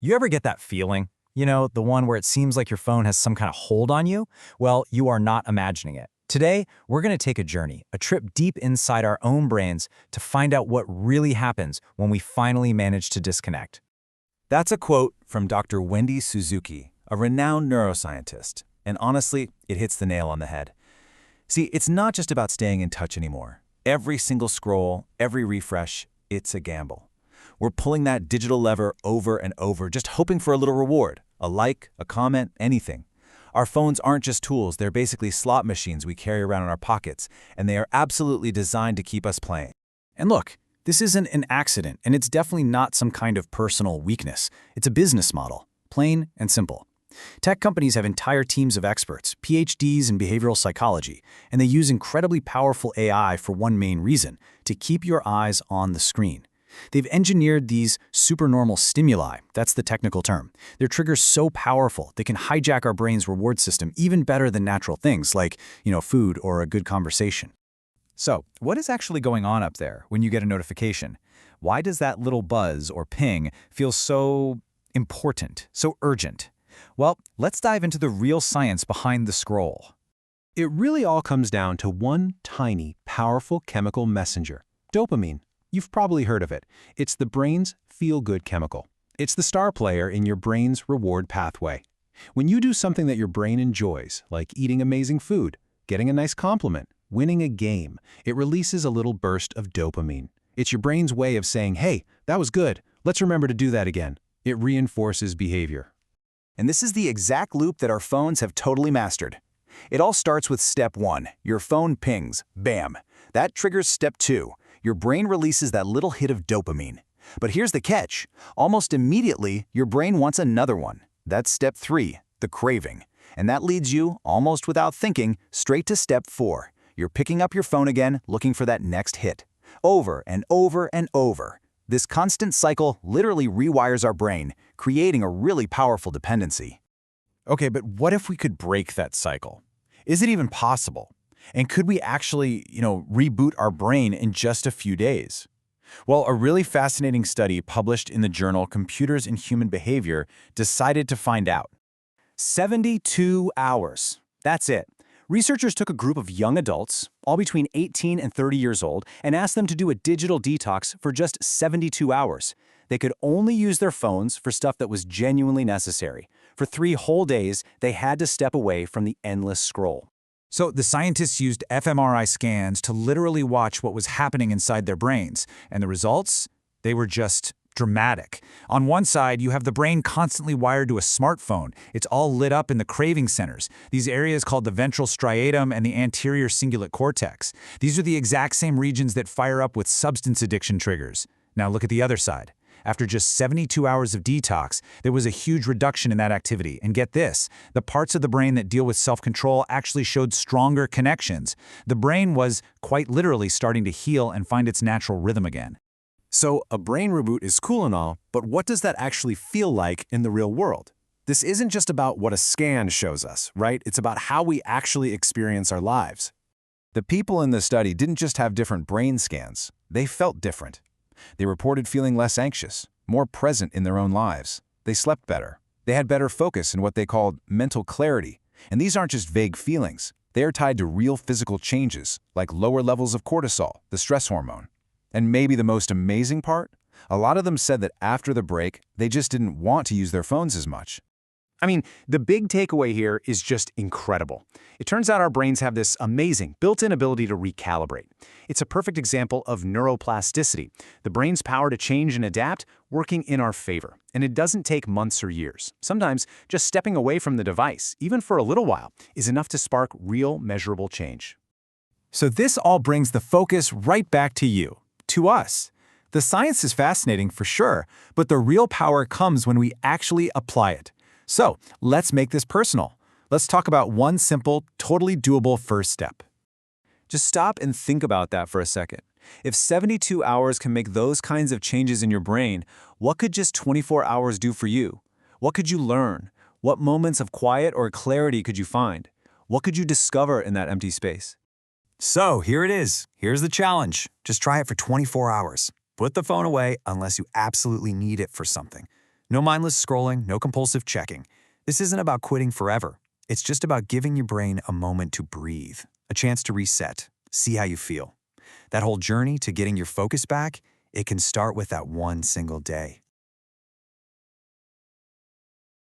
You ever get that feeling? You know, the one where it seems like your phone has some kind of hold on you? Well, you are not imagining it. Today, we're going to take a journey, a trip deep inside our own brains to find out what really happens when we finally manage to disconnect. That's a quote from Dr. Wendy Suzuki, a renowned neuroscientist. And honestly, it hits the nail on the head. See, it's not just about staying in touch anymore. Every single scroll, every refresh, it's a gamble. We're pulling that digital lever over and over, just hoping for a little reward, a like, a comment, anything. Our phones aren't just tools, they're basically slot machines we carry around in our pockets, and they are absolutely designed to keep us playing. And look, this isn't an accident, and it's definitely not some kind of personal weakness. It's a business model, plain and simple. Tech companies have entire teams of experts, PhDs in behavioral psychology, and they use incredibly powerful AI for one main reason: to keep your eyes on the screen. They've engineered these supernormal stimuli, that's the technical term. Their triggers so powerful, they can hijack our brain's reward system even better than natural things like, food or a good conversation. So, what is actually going on up there when you get a notification? Why does that little buzz or ping feel so important, so urgent? Well, let's dive into the real science behind the scroll. It really all comes down to one tiny, powerful chemical messenger: dopamine. You've probably heard of it. It's the brain's feel-good chemical. It's the star player in your brain's reward pathway. When you do something that your brain enjoys, like eating amazing food, getting a nice compliment, winning a game, it releases a little burst of dopamine. It's your brain's way of saying, hey, that was good. Let's remember to do that again. It reinforces behavior. And this is the exact loop that our phones have totally mastered. It all starts with step 1. Your phone pings. Bam. That triggers step 2. Your brain releases that little hit of dopamine. But here's the catch. Almost immediately, your brain wants another one. That's step 3, the craving. And that leads you, almost without thinking, straight to step 4. You're picking up your phone again, looking for that next hit. Over and over and over. This constant cycle literally rewires our brain, creating a really powerful dependency. Okay, but what if we could break that cycle? Is it even possible? And could we actually, reboot our brain in just a few days? Well, a really fascinating study published in the journal Computers and Human Behavior decided to find out. 72 hours. That's it. Researchers took a group of young adults, all between 18 and 30 years old, and asked them to do a digital detox for just 72 hours. They could only use their phones for stuff that was genuinely necessary. For 3 whole days, they had to step away from the endless scroll. So the scientists used fMRI scans to literally watch what was happening inside their brains. And the results? They were just dramatic. On one side, you have the brain constantly wired to a smartphone. It's all lit up in the craving centers, these areas called the ventral striatum and the anterior cingulate cortex. These are the exact same regions that fire up with substance addiction triggers. Now look at the other side. After just 72 hours of detox, there was a huge reduction in that activity. And get this, the parts of the brain that deal with self-control actually showed stronger connections. The brain was quite literally starting to heal and find its natural rhythm again. So a brain reboot is cool and all, but what does that actually feel like in the real world? This isn't just about what a scan shows us, right? It's about how we actually experience our lives. The people in the study didn't just have different brain scans. They felt different. They reported feeling less anxious, more present in their own lives. They slept better. They had better focus in what they called mental clarity. And these aren't just vague feelings. They are tied to real physical changes, like lower levels of cortisol, the stress hormone. And maybe the most amazing part? A lot of them said that after the break, they just didn't want to use their phones as much. I mean, the big takeaway here is just incredible. It turns out our brains have this amazing built-in ability to recalibrate. It's a perfect example of neuroplasticity, the brain's power to change and adapt working in our favor. And it doesn't take months or years. Sometimes just stepping away from the device, even for a little while, is enough to spark real measurable change. So this all brings the focus right back to you, to us. The science is fascinating for sure, but the real power comes when we actually apply it. So let's make this personal. Let's talk about one simple, totally doable first step. Just stop and think about that for a second. If 72 hours can make those kinds of changes in your brain, what could just 24 hours do for you? What could you learn? What moments of quiet or clarity could you find? What could you discover in that empty space? So here it is. Here's the challenge. Just try it for 24 hours. Put the phone away unless you absolutely need it for something. No mindless scrolling, no compulsive checking. This isn't about quitting forever. It's just about giving your brain a moment to breathe, a chance to reset, see how you feel. That whole journey to getting your focus back, it can start with that one single day.